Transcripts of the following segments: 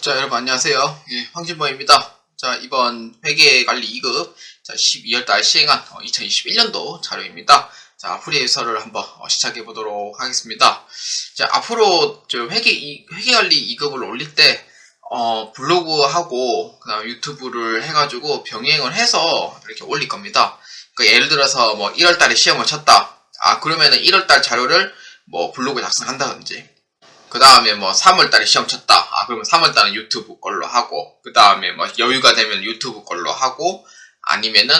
자, 여러분 안녕하세요. 예, 황진범입니다. 자, 이번 회계관리 2급 12월달 시행한 2021년도 자료입니다. 자, 풀이해설을 한번 시작해 보도록 하겠습니다. 자, 앞으로 회계관리 2급을 올릴 때 블로그하고 그다음 유튜브를 해가지고 병행을 해서 이렇게 올릴 겁니다. 그러니까 예를 들어서 뭐 1월달에 시험을 쳤다. 그러면은 1월달 자료를 뭐 블로그에 작성한다든지. 그 다음에 뭐 3월달에 시험 쳤다. 그러면 3월달은 유튜브 걸로 하고, 그 다음에 뭐 여유가 되면 유튜브 걸로 하고, 아니면은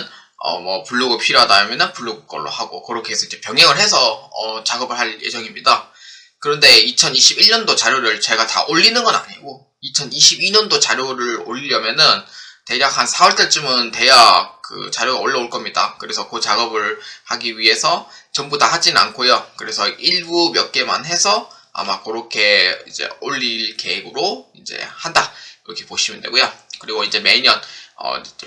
뭐 블로그 필요하다 하면은 블로그 걸로 하고, 그렇게 해서 이제 병행을 해서 작업을 할 예정입니다. 그런데 2021년도 자료를 제가 다 올리는 건 아니고 2022년도 자료를 올리려면은 대략 한 4월달쯤은 돼야 그 자료가 올라올 겁니다. 그래서 그 작업을 하기 위해서 전부 다 하진 않고요. 그래서 일부 몇 개만 해서 아마 그렇게 이제 올릴 계획으로 이제 한다. 이렇게 보시면 되고요. 그리고 이제 매년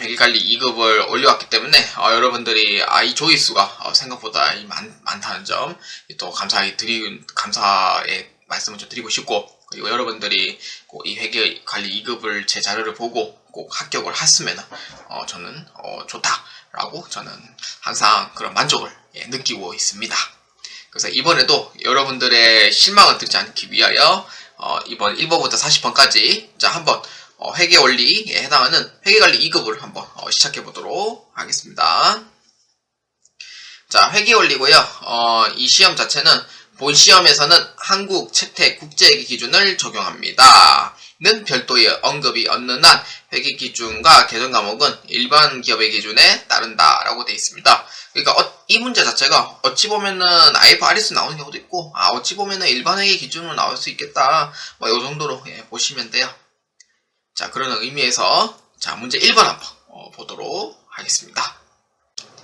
회계관리 2급을 올려왔기 때문에 여러분들이 이 조회수가 생각보다 많다는 점 또 감사의 말씀을 좀 드리고 싶고, 그리고 여러분들이 꼭 이 회계관리 2급을 제 자료를 보고 꼭 합격을 했으면 저는 좋다라고 저는 항상 그런 만족을 느끼고 있습니다. 그래서 이번에도 여러분들의 실망을 드리지 않기 위하여 이번 1번부터 40번까지 한번 회계 원리에 해당하는 회계관리 2급을 한번 시작해 보도록 하겠습니다. 자, 회계 원리고요. 이 시험 자체는 본 시험에서는 한국 채택 국제회계 기준을 적용합니다. 는 별도의 언급이 없는 한 회계 기준과 개정 과목은 일반 기업의 기준에 따른다 라고 되어 있습니다. 그러니까 이 문제 자체가 어찌 보면은 IFRS 나오는 경우도 있고 어찌 보면은 일반 회계 기준으로 나올 수 있겠다, 뭐 요 정도로 보시면 돼요. 자, 그런 의미에서 문제 1번 한번 보도록 하겠습니다.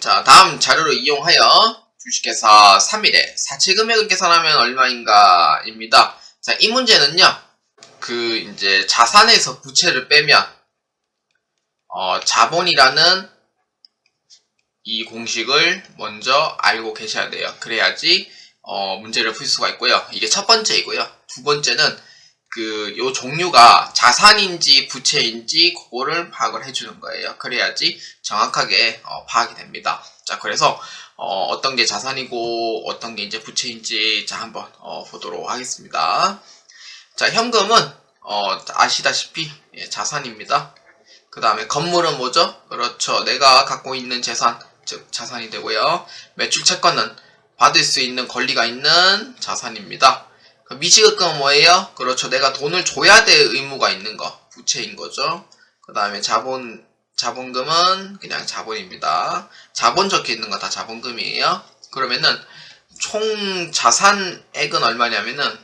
자, 다음 자료를 이용하여 주식회사 3일에 사채 금액을 계산하면 얼마인가 입니다. 자, 이 문제는요, 이제 자산에서 부채를 빼면 자본이라는 이 공식을 먼저 알고 계셔야 돼요. 그래야지 문제를 풀 수가 있고요. 이게 첫 번째이고요. 두 번째는 요 종류가 자산인지 부채인지 그거를 파악을 해주는 거예요. 그래야지 정확하게 파악이 됩니다. 자, 그래서 어떤 게 자산이고 어떤 게 이제 부채인지 한번 보도록 하겠습니다. 자, 현금은 아시다시피 자산입니다. 그 다음에 건물은 뭐죠? 그렇죠. 내가 갖고 있는 재산, 즉 자산이 되고요. 매출채권은 받을 수 있는 권리가 있는 자산입니다. 미지급금은 뭐예요? 그렇죠. 내가 돈을 줘야 될 의무가 있는 거, 부채인 거죠. 그 다음에 자본금은 그냥 자본입니다. 자본 적혀 있는 거 다 자본금이에요. 그러면은 총 자산액은 얼마냐면은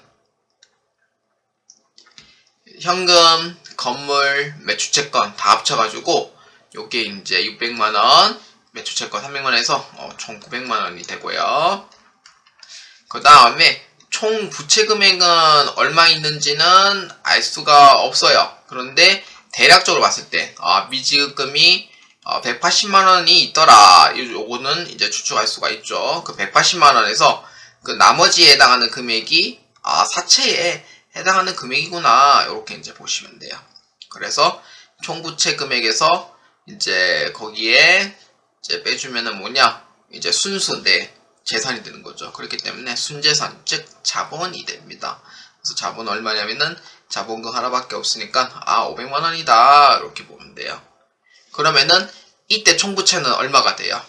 현금, 건물, 매출채권 다 합쳐가지고 요게 이제 600만원, 매출채권 300만원에서 총 900만원이 되고요. 그 다음에 총 부채 금액은 얼마 있는지는 알 수가 없어요. 그런데 대략적으로 봤을 때 미지급금이 180만원이 있더라. 요거는 이제 추측할 수가 있죠. 그 180만원에서 그 나머지에 해당하는 금액이 사채에 해당하는 금액이구나. 이렇게 이제 보시면 돼요. 그래서 총부채 금액에서 이제 거기에 이제 빼주면은 뭐냐? 이제 순수 내 재산이 되는 거죠. 그렇기 때문에 순재산, 즉 자본이 됩니다. 그래서 자본 얼마냐면은 자본금 하나밖에 없으니까 500만원이다. 이렇게 보면 돼요. 그러면은 이때 총부채는 얼마가 돼요?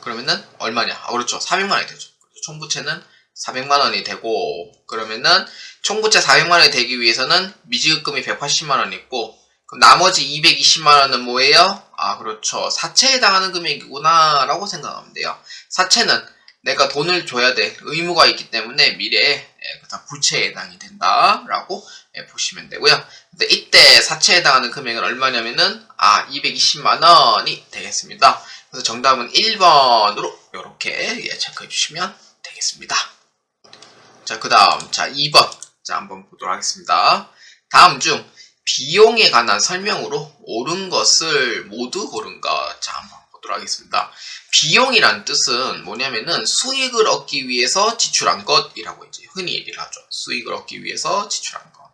그러면은 얼마냐? 그렇죠. 400만원이 되죠. 총부채는 400만원이 되고, 그러면은 총부채 400만원이 되기 위해서는 미지급금이 180만원 있고, 그럼 나머지 220만원은 뭐예요? 그렇죠. 사채에 해당하는 금액이구나 라고 생각하면 돼요. 사채는 내가 돈을 줘야 될 의무가 있기 때문에 미래에 부채에 해당이 된다 라고 보시면 되고요. 근데 이때 사채에 해당하는 금액은 얼마냐면은 220만원이 되겠습니다. 그래서 정답은 1번으로 이렇게 체크해 주시면 되겠습니다. 자, 그 다음 2번 한번 보도록 하겠습니다. 다음 중 비용에 관한 설명으로 옳은 것을 모두 고른 것. 한번 보도록 하겠습니다. 비용이란 뜻은 뭐냐면은 수익을 얻기 위해서 지출한 것이라고 이제 흔히 얘기를 하죠. 수익을 얻기 위해서 지출한 것.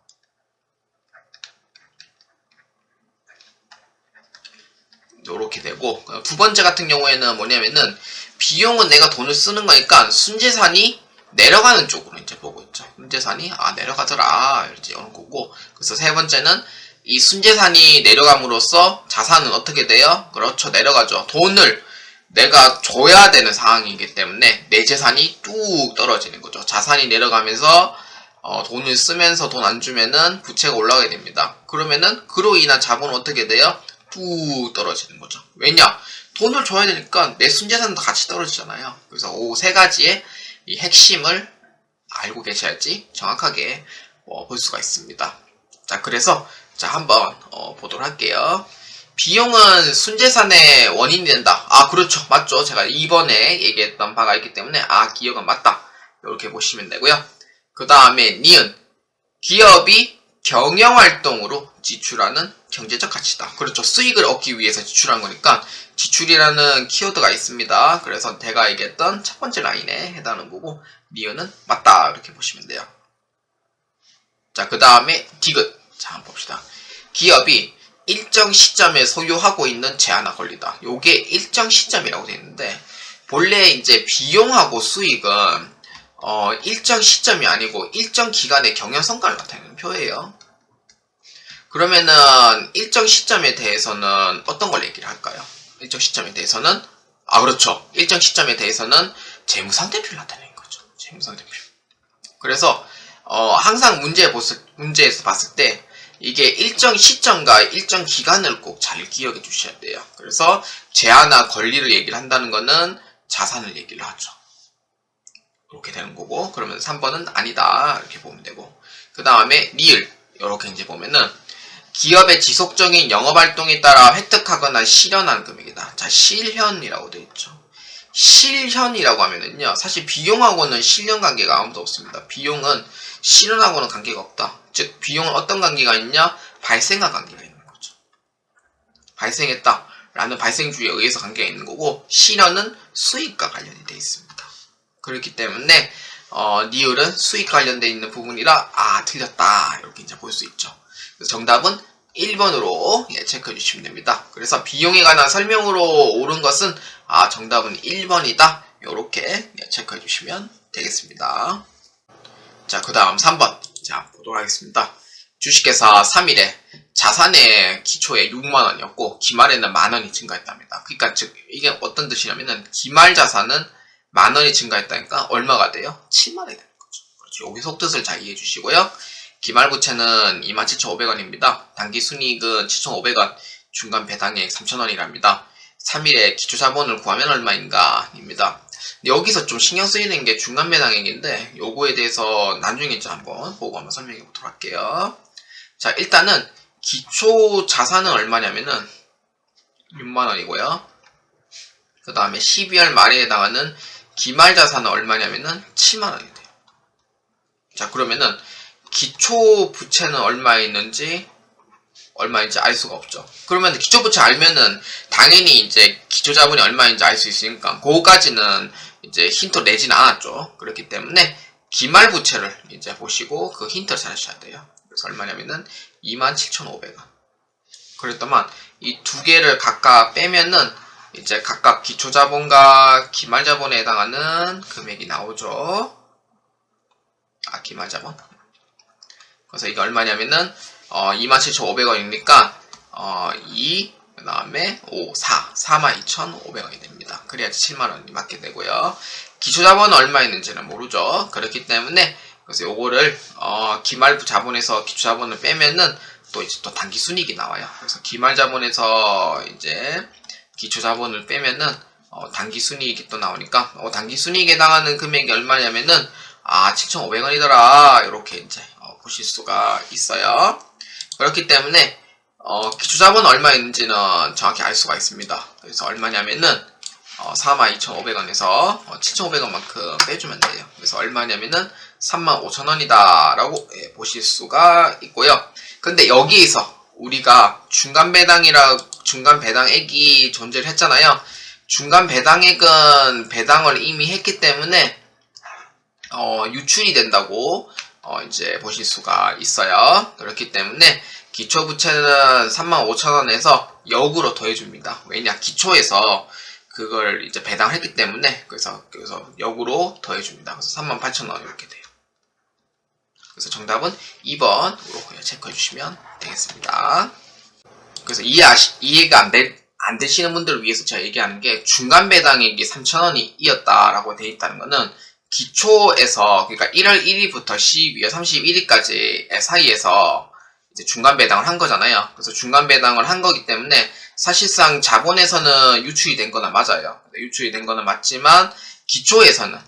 요렇게 되고, 두 번째 같은 경우에는 뭐냐면은 비용은 내가 돈을 쓰는 거니까 순재산이 내려가는 쪽으로 이제 보고 있죠. 순재산이 내려가더라 이제 이런 거고. 그래서 세 번째는 이 순재산이 내려감으로써 자산은 어떻게 돼요? 그렇죠, 내려가죠. 돈을 내가 줘야 되는 상황이기 때문에 내 재산이 뚝 떨어지는 거죠. 자산이 내려가면서 돈을 쓰면서 돈 안 주면은 부채가 올라가게 됩니다. 그러면은 그로 인한 자본은 어떻게 돼요? 뚝 떨어지는 거죠. 왜냐? 돈을 줘야 되니까 내 순재산도 같이 떨어지잖아요. 그래서 이 세 가지의 이 핵심을 알고 계셔야지 정확하게 볼 수가 있습니다. 자, 그래서 자 한번 보도록 할게요. 비용은 순재산의 원인이 된다. 그렇죠. 맞죠. 제가 이번에 얘기했던 바가 있기 때문에 기억은 맞다. 이렇게 보시면 되고요. 그 다음에 니은, 기업이 경영활동으로 지출하는 경제적 가치다. 그렇죠. 수익을 얻기 위해서 지출한 거니까 지출이라는 키워드가 있습니다. 그래서 제가 얘기했던 첫 번째 라인에 해당하는 거고, 니은은 맞다. 이렇게 보시면 돼요. 자, 그 다음에 디귿. 자, 한번 봅시다. 기업이 일정 시점에 소유하고 있는 제한화 권리다. 요게 일정 시점이라고 되어 있는데, 본래 이제 비용하고 수익은 일정 시점이 아니고 일정 기간의 경영 성과를 나타내는 표예요. 그러면은 일정 시점에 대해서는 어떤 걸 얘기를 할까요? 일정 시점에 대해서는 그렇죠. 일정 시점에 대해서는 재무상태표를 나타내는 거죠. 재무상태표. 그래서 항상 문제에서 봤을 때 이게 일정 시점과 일정 기간을 꼭 잘 기억해 주셔야 돼요. 그래서 제한화 권리를 얘기를 한다는 거는 자산을 얘기를 하죠. 이렇게 되는 거고, 그러면 3번은 아니다 이렇게 보면 되고, 그 다음에 리을 이렇게 이제 보면은 기업의 지속적인 영업활동에 따라 획득하거나 실현한 금액이다. 자, 실현이라고 되어 있죠. 실현이라고 하면은요, 사실 비용하고는 실현 관계가 아무도 없습니다. 비용은 실현하고는 관계가 없다. 즉 비용은 어떤 관계가 있냐? 발생과 관계가 있는 거죠. 발생했다라는 발생주의에 의해서 관계가 있는 거고, 실현은 수익과 관련이 되어 있습니다. 그렇기 때문에 니을은 수익 관련되어 있는 부분이라 틀렸다 이렇게 이제 볼 수 있죠. 그래서 정답은 1번으로 체크해 주시면 됩니다. 그래서 비용에 관한 설명으로 옳은 것은 정답은 1번이다 이렇게 체크해 주시면 되겠습니다. 자, 그 다음 3번 자 보도록 하겠습니다. 주식회사 3일에 자산의 기초에 6만원이었고 기말에는 만원이 증가했답니다. 그러니까 즉 이게 어떤 뜻이냐면은 기말 자산은 만원이 증가했다니까 얼마가 돼요? 7만원이 되는 거죠. 그렇죠. 여기 속뜻을 잘 이해해 주시고요. 기말부채는 27,500원입니다. 단기순이익은 7,500원, 중간 배당액 3,000원이랍니다. 3일에 기초자본을 구하면 얼마인가? 입니다. 여기서 좀 신경 쓰이는 게 중간 배당액인데 요거에 대해서 나중에 한번 보고 한번 설명해 보도록 할게요. 자, 일단은 기초 자산은 얼마냐면은 6만원이고요. 그 다음에 12월 말에 해당하는 기말 자산은 얼마냐면은 7만원이 돼요. 자, 그러면은 기초 부채는 얼마에 있는지 얼마인지 알 수가 없죠. 그러면 기초 부채 알면은 당연히 이제 기초 자본이 얼마인지 알 수 있으니까 그거까지는 이제 힌트 내진 않았죠. 그렇기 때문에 기말 부채를 이제 보시고 그 힌트를 찾으셔야 돼요. 그래서 얼마냐면은 27,500원. 그랬더만 이 두 개를 각각 빼면은 이제 각각 기초 자본과 기말 자본에 해당하는 금액이 나오죠. 기말 자본. 그래서 이게 얼마냐면은 27,500원이니까 2, 그 다음에 5, 42,500원이 됩니다. 그래야지 7만원이 맞게 되고요. 기초자본은 얼마 있는지는 모르죠. 그렇기 때문에 그래서 요거를 기말 자본에서 기초자본을 빼면은 또 이제 또 단기순이익이 나와요. 그래서 기말 자본에서 이제 기초자본을 빼면은 단기순이익이 또 나오니까 단기순이익에 해당하는 금액이 얼마냐면은 7,500원이더라 이렇게 이제 보실 수가 있어요. 그렇기 때문에 기초자본 얼마 있는지는 정확히 알 수가 있습니다. 그래서 얼마냐면은 42,500원에서 7,500원만큼 빼주면 돼요. 그래서 얼마냐면은 35,000원이다 라고 보실 수가 있고요. 근데 여기에서 우리가 중간 배당액이 존재를 했잖아요. 중간 배당액은 배당을 이미 했기 때문에 유출이 된다고 이제 보실 수가 있어요. 그렇기 때문에 기초부채는 35,000원에서 역으로 더해줍니다. 왜냐? 기초에서 그걸 이제 배당을 했기 때문에 그래서 역으로 더해줍니다. 그래서 38,000원 이렇게 돼요. 그래서 정답은 2번으로 체크해 주시면 되겠습니다. 그래서 이해가 안 되시는 분들을 위해서 제가 얘기하는 게 중간 배당액이 3,000원이 이었다라고 되어 있다는 거는 기초에서 그러니까 1월 1일부터 12월 31일까지 사이에서 이제 중간 배당을 한 거잖아요. 그래서 중간 배당을 한 거기 때문에 사실상 자본에서는 유출이 된 거는 맞아요. 유출이 된 거는 맞지만 기초에서는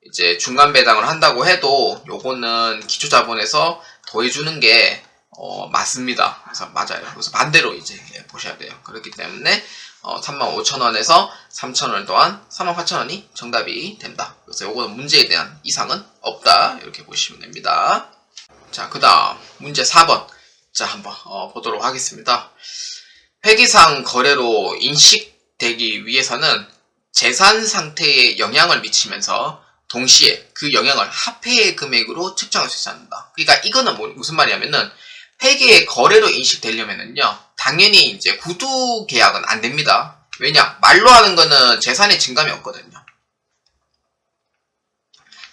이제 중간 배당을 한다고 해도 요거는 기초 자본에서 더해주는 게 맞습니다. 그래서 맞아요. 그래서 반대로 이제 보셔야 돼요. 그렇기 때문에 35,000원에서 3,000원 또한 38,000원이 정답이 된다. 그래서 요거는 문제에 대한 이상은 없다. 이렇게 보시면 됩니다. 자, 그 다음 문제 4번. 자, 한번 보도록 하겠습니다. 회계상 거래로 인식되기 위해서는 재산 상태에 영향을 미치면서 동시에 그 영향을 화폐의 금액으로 측정할 수 있어야 한다. 그러니까 이거는 무슨 말이냐면은 회계의 거래로 인식되려면은요, 당연히 이제 구두 계약은 안 됩니다. 왜냐? 말로 하는 거는 재산의 증감이 없거든요.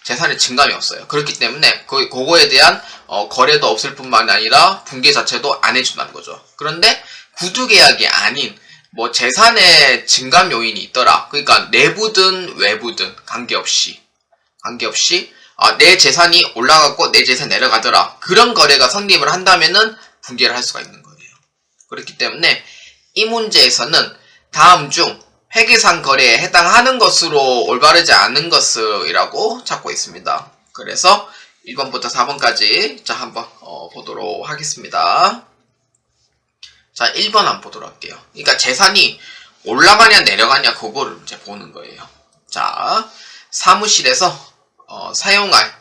재산의 증감이 없어요. 그렇기 때문에 그거에 대한 거래도 없을 뿐만 아니라 분계 자체도 안 해준다는 거죠. 그런데 구두 계약이 아닌 뭐 재산의 증감 요인이 있더라. 그러니까 내부든 외부든 관계없이 내 재산이 올라갔고 내 재산이 내려가더라. 그런 거래가 성립을 한다면은 분계를 할 수가 있는 거예요. 그렇기 때문에 이 문제에서는 다음 중 회계상 거래에 해당하는 것으로 올바르지 않은 것이라고 찾고 있습니다. 그래서 1번부터 4번까지 자 한번 보도록 하겠습니다. 자, 1번 한번 보도록 할게요. 그러니까 재산이 올라가냐 내려가냐 그거를 이제 보는 거예요. 자, 사무실에서 사용할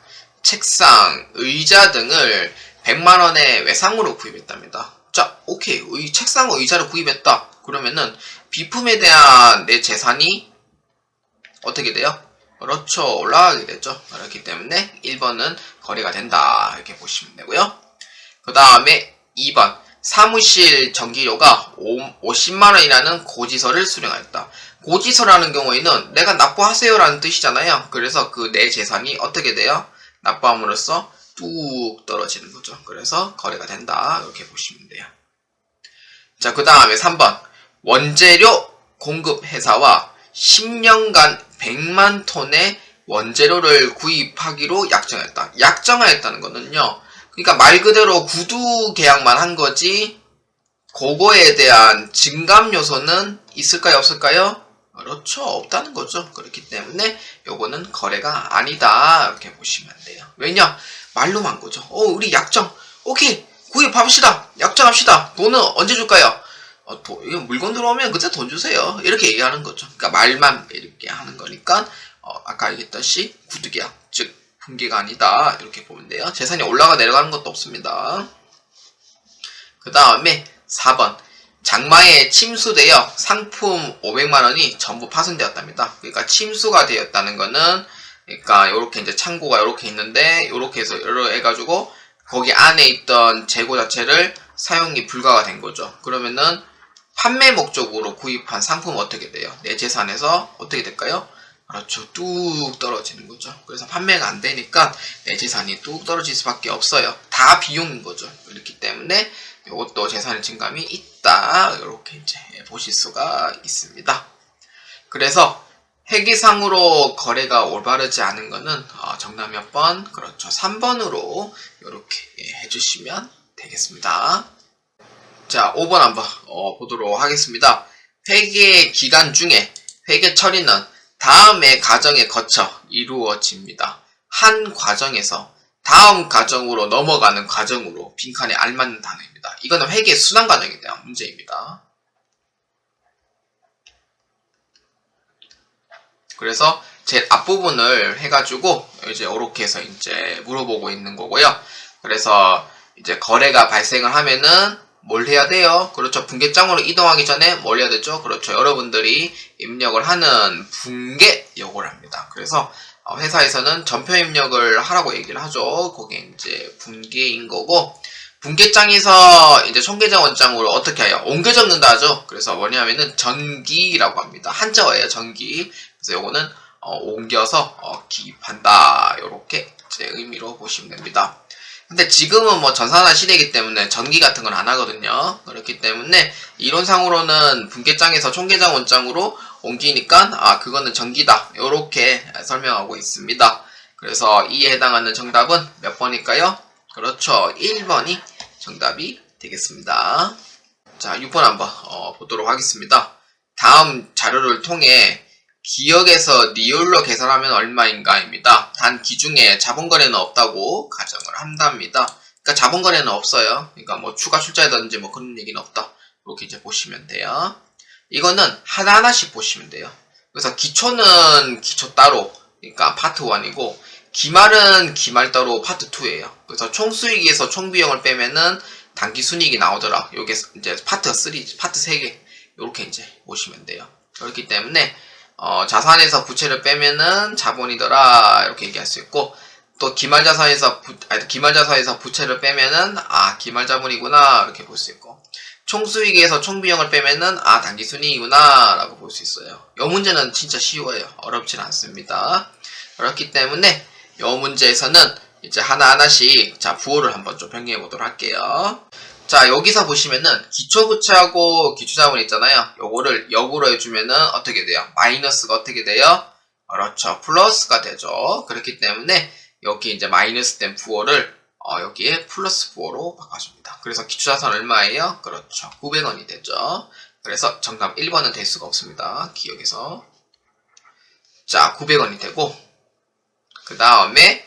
책상, 의자 등을 100만원의 외상으로 구입했답니다. 자, 오케이. 책상, 의자를 구입했다. 그러면은 비품에 대한 내 재산이 어떻게 돼요? 그렇죠. 올라가게 되죠. 그렇기 때문에 1번은 거래가 된다. 이렇게 보시면 되고요. 그 다음에 2번. 사무실 전기료가 50만원이라는 고지서를 수령하였다. 고지서라는 경우에는 내가 납부하세요라는 뜻이잖아요. 그래서 그 내 재산이 어떻게 돼요? 납부함으로써 뚝 떨어지는 거죠. 그래서 거래가 된다. 이렇게 보시면 돼요. 자, 그 다음에 3번. 원재료 공급 회사와 10년간 100만 톤의 원재료를 구입하기로 약정했다. 약정하였다는 거는요. 그러니까 말 그대로 구두 계약만 한 거지 그거에 대한 증감 요소는 있을까요? 없을까요? 그렇죠. 없다는 거죠. 그렇기 때문에 요거는 거래가 아니다. 이렇게 보시면 돼요. 왜냐? 말로만 거죠. 우리 약정. 오케이. 구입합시다. 약정합시다. 돈은 언제 줄까요? 물건 들어오면 그때 돈 주세요. 이렇게 얘기하는 거죠. 그러니까 말만 이렇게 하는 거니까 아까 얘기했듯이 구두계약, 즉 분기가 아니다. 이렇게 보면 돼요. 재산이 올라가 내려가는 것도 없습니다. 그 다음에 4번. 장마에 침수되어 상품 500만원이 전부 파손되었답니다. 그러니까 침수가 되었다는 거는 그러니까 요렇게 이제 창고가 요렇게 있는데 요렇게 해서 여러 해가지고 거기 안에 있던 재고 자체를 사용이 불가가 된 거죠. 그러면은 판매 목적으로 구입한 상품은 어떻게 돼요? 내 재산에서 어떻게 될까요? 그렇죠. 뚝 떨어지는 거죠. 그래서 판매가 안 되니까 내 재산이 뚝 떨어질 수밖에 없어요. 다 비용인 거죠. 그렇기 때문에 이것도 재산의 증감이 있다. 이렇게 이제 보실 수가 있습니다. 그래서 회계상으로 거래가 올바르지 않은 거는 정답 몇 번? 그렇죠. 3번으로 이렇게 해주시면 되겠습니다. 자, 5번 한번 보도록 하겠습니다. 회계 기간 중에 회계 처리는 다음의 과정에 거쳐 이루어집니다. 한 과정에서 다음 과정으로 넘어가는 과정으로 빈칸에 알맞는 단어입니다. 이거는 회계 순환 과정에 대한 문제입니다. 그래서 제 앞부분을 해가지고 이제 이렇게 해서 이제 물어보고 있는 거고요. 그래서 이제 거래가 발생을 하면은 뭘 해야 돼요? 그렇죠. 분계장으로 이동하기 전에 뭘 해야 되죠? 그렇죠. 여러분들이 입력을 하는 분계 요구를 합니다. 그래서 회사에서는 전표 입력을 하라고 얘기를 하죠. 그게 이제 분계인 거고, 분계장에서 이제 총계장 원장으로 어떻게 해요? 옮겨 적는다 하죠. 그래서 뭐냐면은 전기라고 합니다. 한자어예요, 전기. 그래서 요거는 옮겨서 기입한다. 요렇게 이제 의미로 보시면 됩니다. 근데 지금은 뭐 전산화 시대이기 때문에 전기 같은 건 안 하거든요. 그렇기 때문에 이론상으로는 분계장에서 총계장 원장으로 옮기니까 그거는 전기다. 요렇게 설명하고 있습니다. 그래서 이에 해당하는 정답은 몇 번일까요? 그렇죠. 1번이 정답이 되겠습니다. 자, 6번 한번 보도록 하겠습니다. 다음 자료를 통해 기억에서 리얼로 계산하면 얼마인가입니다. 단 기중에 자본거래는 없다고 가정을 한답니다. 그러니까 자본거래는 없어요. 그러니까 뭐 추가 출자라든지 뭐 그런 얘기는 없다. 이렇게 이제 보시면 돼요. 이거는 하나하나씩 보시면 돼요. 그래서 기초는 기초 따로, 그러니까 파트 1이고 기말은 기말 따로 파트 2예요. 그래서 총수익에서 총비용을 빼면은 당기순이익이 나오더라. 요게 이제 파트 3, 파트 3개 이렇게 이제 보시면 돼요. 그렇기 때문에 자산에서 부채를 빼면은 자본이더라 이렇게 얘기할 수 있고, 또 기말자산에서 부채를 빼면은 기말자본이구나 이렇게 볼 수 있고, 총수익에서 총비용을 빼면은 당기순이익이구나 라고 볼 수 있어요. 이 문제는 진짜 쉬워요. 어렵진 않습니다. 그렇기 때문에 이 문제에서는 이제 하나하나씩 부호를 한번 좀 변경해 보도록 할게요. 자, 여기서 보시면은 기초부채하고 기초자본 있잖아요. 요거를 역으로 해주면은 어떻게 돼요? 마이너스가 어떻게 돼요? 그렇죠. 플러스가 되죠. 그렇기 때문에 여기 이제 마이너스 된 부호를 여기에 플러스 부호로 바꿔줍니다. 그래서 기초자산 얼마예요? 그렇죠. 900원이 되죠. 그래서 정답 1번은 될 수가 없습니다. 기억에서. 자, 900원이 되고, 그 다음에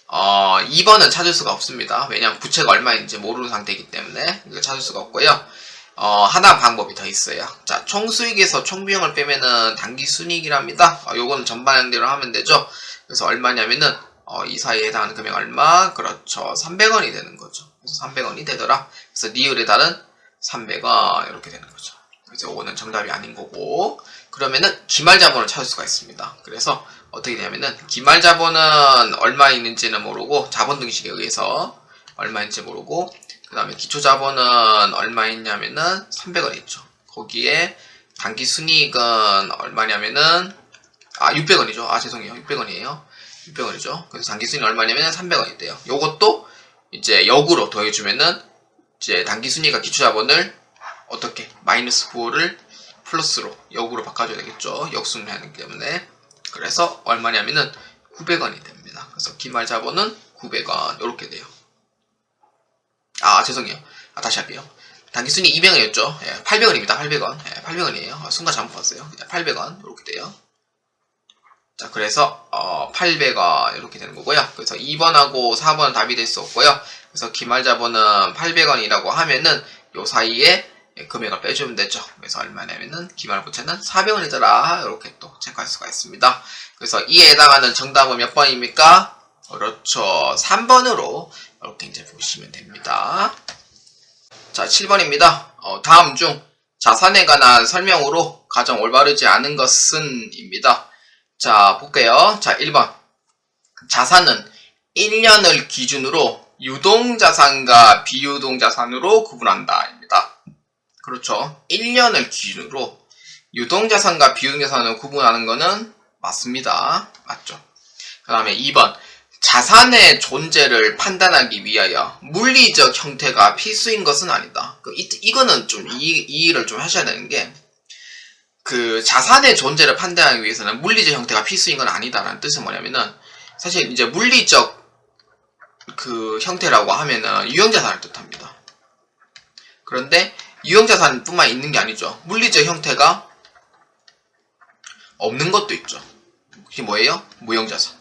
2번은 찾을 수가 없습니다. 왜냐하면 부채가 얼마인지 모르는 상태이기 때문에 이거 찾을 수가 없고요. 하나 방법이 더 있어요. 자, 총수익에서 총비용을 빼면은 당기순이익이랍니다. 요거는 전반항대로 하면 되죠. 그래서 얼마냐면은 이 사이에 해당하는 금액 얼마? 그렇죠. 300원이 되는 거죠. 그래서 300원이 되더라. 그래서 리을의 달은 300원 이렇게 되는 거죠. 그래서 요거는 정답이 아닌 거고, 그러면은 기말자본을 찾을 수가 있습니다. 그래서 어떻게 되냐면은 기말자본은 얼마 있는지는 모르고, 자본등식에 의해서 얼마 있는지 모르고, 그 다음에 기초자본은 얼마 있냐면은 300원 있죠. 거기에 당기순이익은 얼마냐면은 600원이죠. 죄송해요. 600원이에요. 600원이죠. 그래서 당기순이익 얼마냐면은 300원이 돼요. 요것도 이제 역으로 더해주면은 이제 당기순이익과 기초자본을 어떻게 마이너스 부호를 플러스로 역으로 바꿔줘야 되겠죠. 역순을 하기 때문에. 그래서 얼마냐면은 900원이 됩니다. 그래서 기말자본은 900원 이렇게 돼요. 죄송해요. 다시 할게요. 당기순이 200원이었죠. 800원입니다. 800원. 800원이에요. 순간 잘못 봤어요. 800원 이렇게 돼요. 자, 그래서 800원 이렇게 되는 거고요. 그래서 2번하고 4번은 답이 될 수 없고요. 그래서 기말자본은 800원이라고 하면은 요 사이에 금액을 빼주면 되죠. 그래서 얼마냐면은 기말부채는 400원이더라 이렇게 또 체크할 수가 있습니다. 그래서 이에 해당하는 정답은 몇 번입니까? 그렇죠. 3번으로 이렇게 이제 보시면 됩니다. 자, 7번입니다. 다음 중 자산에 관한 설명으로 가장 올바르지 않은 것은 입니다. 자, 볼게요. 자, 1번. 자산은 1년을 기준으로 유동자산과 비유동자산으로 구분한다. 입니다. 그렇죠. 1년을 기준으로 유동자산과 비유동자산을 구분하는 것은 맞습니다. 맞죠. 그 다음에 2번. 자산의 존재를 판단하기 위하여 물리적 형태가 필수인 것은 아니다. 이거는 좀 이해를 좀 하셔야 되는 게, 그 자산의 존재를 판단하기 위해서는 물리적 형태가 필수인 건 아니다라는 뜻은 뭐냐면은, 사실 이제 물리적 그 형태라고 하면은 유형자산을 뜻합니다. 그런데 유형자산뿐만 있는 게 아니죠. 물리적 형태가 없는 것도 있죠. 그게 뭐예요? 무형자산.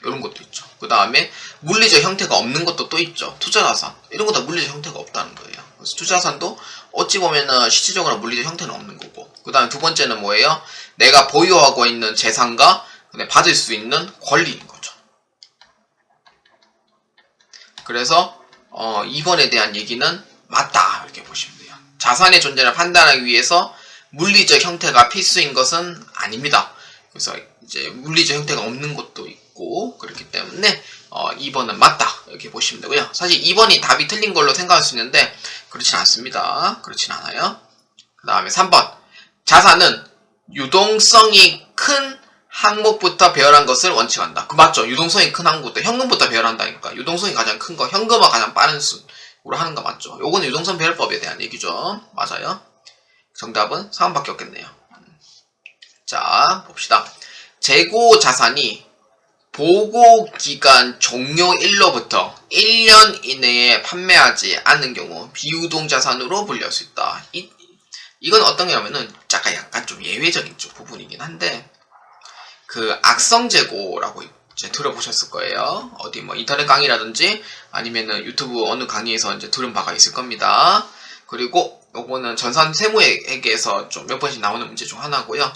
이런 것도 있죠. 그 다음에 물리적 형태가 없는 것도 또 있죠. 투자자산. 이런 거 다 물리적 형태가 없다는 거예요. 그래서 투자자산도 어찌 보면은 실질적으로 물리적 형태는 없는 거고. 그 다음에 두 번째는 뭐예요? 내가 보유하고 있는 재산과 받을 수 있는 권리인 거죠. 그래서 2번에 대한 얘기는 맞다 이렇게 보시면 돼요. 자산의 존재를 판단하기 위해서 물리적 형태가 필수인 것은 아닙니다. 그래서 이제 물리적 형태가 없는 것도 있고, 그렇기 때문에 2번은 맞다 이렇게 보시면 되고요. 사실 2번이 답이 틀린 걸로 생각할 수 있는데 그렇진 않습니다. 그렇진 않아요. 그 다음에 3번. 자산은 유동성이 큰 항목부터 배열한 것을 원칙한다. 그 맞죠? 유동성이 큰 항목부터 현금부터 배열한다니까. 유동성이 가장 큰 거, 현금화 가장 빠른 순으로 하는 거 맞죠? 요거는 유동성 배열법에 대한 얘기죠. 맞아요. 정답은 4번밖에 없겠네요. 자, 봅시다. 재고 자산이 보고기간 종료일로부터 1년 이내에 판매하지 않는 경우 비유동자산으로 분류할 수 있다. 이건 어떤 거냐면은 약간 좀 예외적인 부분이긴 한데 그 악성재고라고 이제 들어보셨을 거예요. 어디 뭐 인터넷 강의라든지 아니면은 유튜브 어느 강의에서 이제 들은 바가 있을 겁니다. 그리고 요거는 전산 세무회계에서 좀 몇 번씩 나오는 문제 중 하나고요.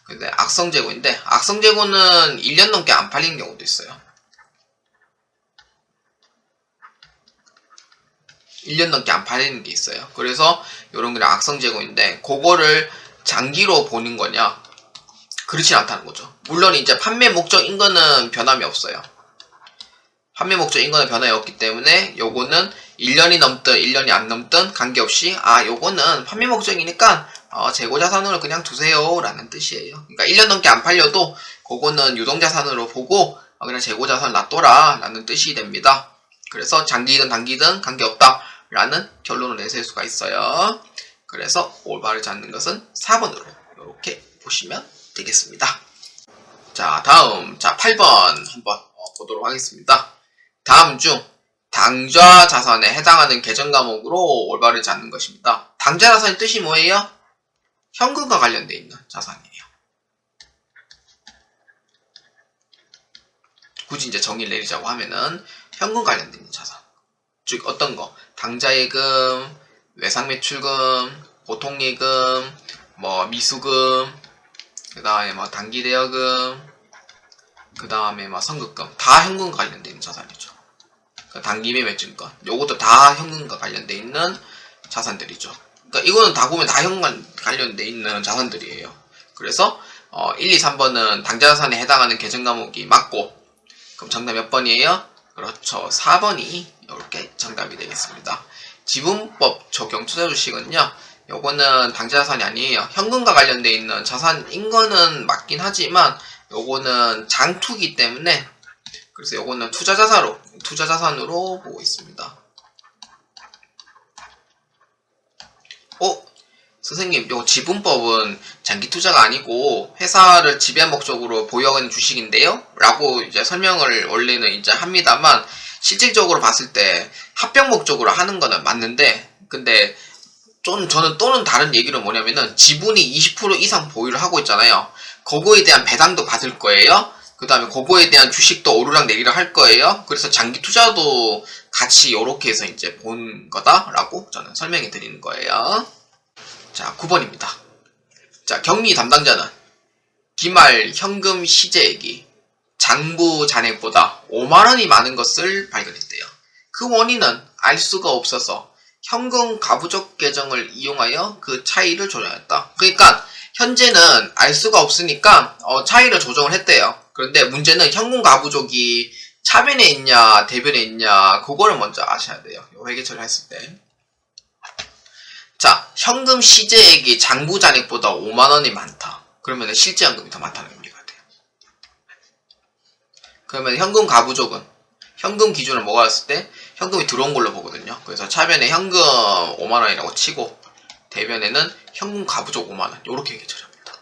근데 악성재고인데 악성재고는 1년 넘게 안 팔리는 경우도 있어요. 1년 넘게 안 팔리는 게 있어요. 그래서 요런 게 악성재고인데 그거를 장기로 보는 거냐? 그렇진 않다는 거죠. 물론 이제 판매 목적인 거는 변함이 없어요. 판매 목적인 거는 변함이 없기 때문에 요거는 1년이 넘든 1년이 안 넘든 관계없이 요거는 판매 목적이니까 재고자산으로 그냥 두세요 라는 뜻이에요. 그러니까 1년 넘게 안 팔려도 그거는 유동자산으로 보고 그냥 재고자산 놔둬라 라는 뜻이 됩니다. 그래서 장기든 단기든 관계없다 라는 결론을 내실 수가 있어요. 그래서 올바르지 않는 것은 4번으로 이렇게 보시면 되겠습니다. 자, 다음 8번 한번 보도록 하겠습니다. 다음 중 당좌 자산에 해당하는 계정 과목으로 올바르지 않는 것입니다. 당좌 자산의 뜻이 뭐예요? 현금과 관련되어 있는 자산이에요. 굳이 이제 정의를 내리자고 하면은 현금 관련되어 있는 자산. 즉 어떤 거? 당좌예금, 외상매출금, 보통예금, 뭐 미수금, 그 다음에 뭐 단기대여금, 그 다음에 뭐 선급금, 다 현금과 관련되어 있는 자산이죠. 단기매매증권, 요것도 다 현금과 관련되어 있는 자산들이죠. 그러니까 이거는 다 보면 다 현금과 관련되어 있는 자산들이에요. 그래서 1, 2, 3번은 당좌자산에 해당하는 계정 과목이 맞고, 그럼 정답 몇 번이에요? 그렇죠. 4번이 이렇게 정답이 되겠습니다. 지분법 적용 투자주식은요, 요거는 당좌자산이 아니에요. 현금과 관련되어 있는 자산인 거는 맞긴 하지만 요거는 장투기 때문에 그래서 요거는 투자자산으로 보고 있습니다. 선생님, 요 지분법은 장기투자가 아니고 회사를 지배한 목적으로 보유하는 주식인데요? 라고 이제 설명을 원래는 이제 합니다만 실질적으로 봤을 때 합병 목적으로 하는 거는 맞는데 근데 저는 또는 다른 얘기는 뭐냐면은 지분이 20% 이상 보유를 하고 있잖아요. 그거에 대한 배당도 받을 거예요. 그 다음에 그거에 대한 주식도 오르락 내리락 할 거예요. 그래서 장기 투자도 같이 요렇게 해서 이제 본 거다라고 저는 설명해 드리는 거예요. 자, 9번입니다. 자, 격리 담당자는 기말 현금 시제액이 장부 잔액보다 5만원이 많은 것을 발견했대요. 그 원인은 알 수가 없어서 현금 가부적 계정을 이용하여 그 차이를 조정했다. 그러니까 현재는 알 수가 없으니까 차이를 조정을 했대요. 그런데 문제는 현금 가부족이 차변에 있냐 대변에 있냐 그거를 먼저 아셔야 돼요. 회계 처리했을 때. 자, 현금 시제액이 장부 잔액보다 5만원이 많다. 그러면 실제 현금이 더 많다는 의미가 돼요. 그러면 현금 가부족은 현금 기준을 뭐가 했을 때 현금이 들어온 걸로 보거든요. 그래서 차변에 현금 5만원이라고 치고 대변에는 현금 가부족 5만원 이렇게 얘기 처리합니다.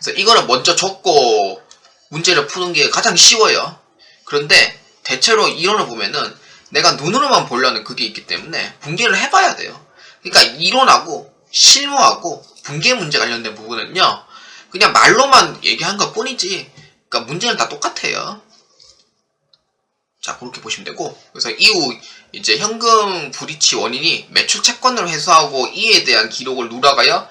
그래서 이거는 먼저 적고 문제를 푸는 게 가장 쉬워요. 그런데 대체로 이론을 보면은 내가 눈으로만 보려는 그게 있기 때문에 분개를 해봐야 돼요. 그러니까 이론하고 실무하고 분개 문제 관련된 부분은요 그냥 말로만 얘기한 것 뿐이지 그러니까 문제는 다 똑같아요. 자, 그렇게 보시면 되고 그래서 이후 이제 현금 불이치 원인이 매출 채권을 회수하고 이에 대한 기록을 누락하여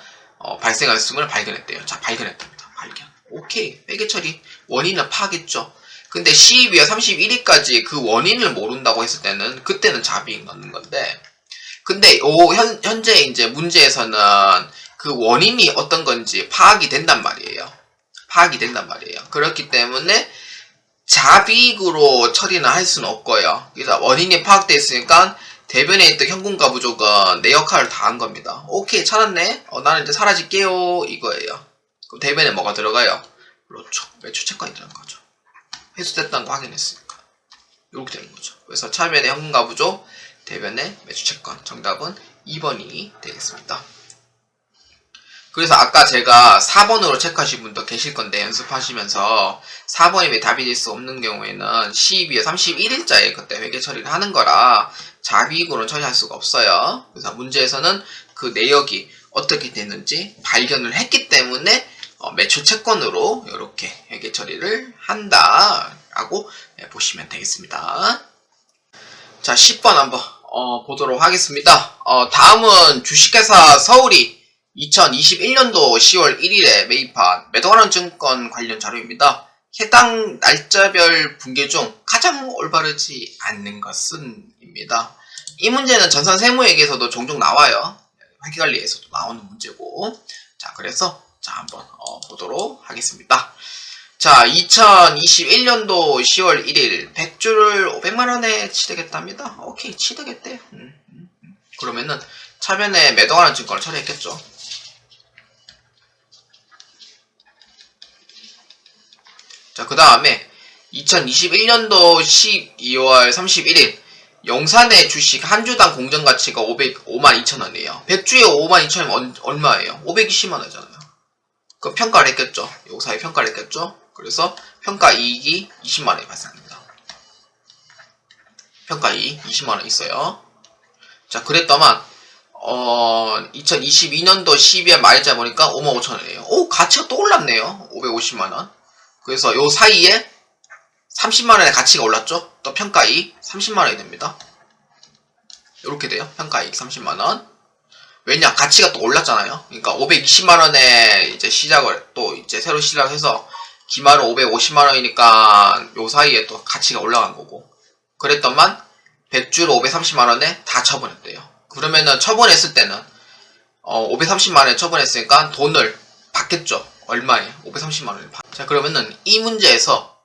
발생했음을 발견했대요. 자, 발견했답니다. 발견. 오케이. 회계 처리. 원인을 파악했죠. 근데 12월 31일까지 그 원인을 모른다고 했을 때는 그때는 자비인 넣는 건데 근데 현재 이제 문제에서는 그 원인이 어떤 건지 파악이 된단 말이에요. 그렇기 때문에 자비익으로 처리는 할 수는 없고요. 그래서 원인이 파악되어 있으니까 대변에 있던 현금과 부족은 내 역할을 다 한 겁니다. 오케이, 찾았네. 나는 이제 사라질게요. 이거예요. 그럼 대변에 뭐가 들어가요? 그렇죠. 매출채권이 들어간 거죠. 회수됐다는 거 확인했으니까. 이렇게 되는 거죠. 그래서 차변에 현금과 부족, 대변에 매출채권. 정답은 2번이 되겠습니다. 그래서 아까 제가 4번으로 체크하신 분도 계실 건데 연습하시면서 4번이 왜 답이 될 수 없는 경우에는 12월 31일자에 그때 회계 처리를 하는 거라 자비익으로는 처리할 수가 없어요. 그래서 문제에서는 그 내역이 어떻게 됐는지 발견을 했기 때문에 매출 채권으로 이렇게 회계 처리를 한다라고 보시면 되겠습니다. 자, 10번 한번 보도록 하겠습니다. 다음은 주식회사 서울이 2021년도 10월 1일에 매입한 매도하는 증권 관련 자료입니다. 해당 날짜별 분계 중 가장 올바르지 않는 것은 입니다. 이 문제는 전산 세무회계에서도 종종 나와요. 회계관리에서도 나오는 문제고. 자, 그래서 한번 보도록 하겠습니다. 자, 2021년도 10월 1일 100주를 500만원에 취득했답니다. 오케이, 취득했대요. 그러면은 차변에 매도하는 증권을 처리했겠죠. 자, 그 다음에 2021년도 12월 31일 영산의 주식 한 주당 공정가치가 52,000원이에요. 100주에 52,000원이면 얼마예요? 520만원이잖아요. 그럼 평가를 했겠죠. 요사에 평가를 했겠죠. 그래서 평가 이익이 20만원이 발생합니다. 평가 이익 20만원 있어요. 자, 그랬더만 2022년도 12월 말일자 보니까 55,000원이에요. 오, 가치가 또 올랐네요. 550만원. 그래서 요 사이에 30만원의 가치가 올랐죠? 또 평가이익 30만원이 됩니다. 이렇게 돼요. 평가이익 30만원. 왜냐? 가치가 또 올랐잖아요. 그러니까 520만원에 이제 시작을 또 이제 새로 시작해서 기말은 550만원이니까 요 사이에 또 가치가 올라간 거고. 그랬더만 100주로 530만원에 다 처분했대요. 그러면은 처분했을 때는 530만원에 처분했으니까 돈을 받겠죠. 얼마에? 530만원을 받. 자, 그러면은 이 문제에서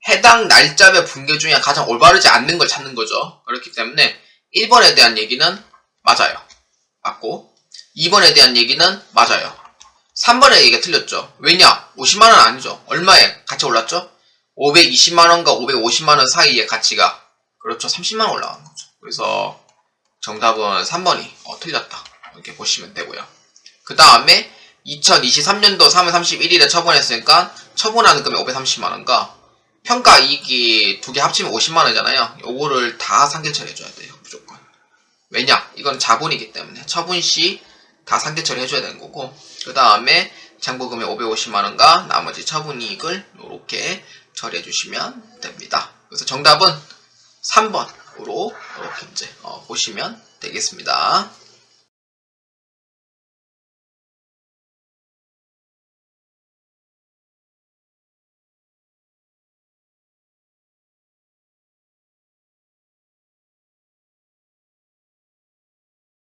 해당 날짜별 분계 중에 가장 올바르지 않는 걸 찾는 거죠. 그렇기 때문에 1번에 대한 얘기는 맞아요. 맞고 2번에 대한 얘기는 맞아요. 3번의 얘기가 틀렸죠. 왜냐? 50만원 아니죠. 얼마에 가치 올랐죠? 520만원과 550만원 사이의 가치가 그렇죠. 30만원 올라간 거죠. 그래서 정답은 3번이 틀렸다. 이렇게 보시면 되고요. 그 다음에 2023년도 3월 31일에 처분했으니까 처분하는 금액 530만원과 평가 이익이 두 개 합치면 50만원이잖아요. 요거를 다 상계 처리해줘야 돼요. 무조건. 왜냐? 이건 자본이기 때문에 처분 시 다 상계 처리해줘야 되는 거고, 그 다음에 장부금액 550만원과 나머지 처분이익을 이렇게 처리해주시면 됩니다. 그래서 정답은 3번으로 이렇게 이제 보시면 되겠습니다.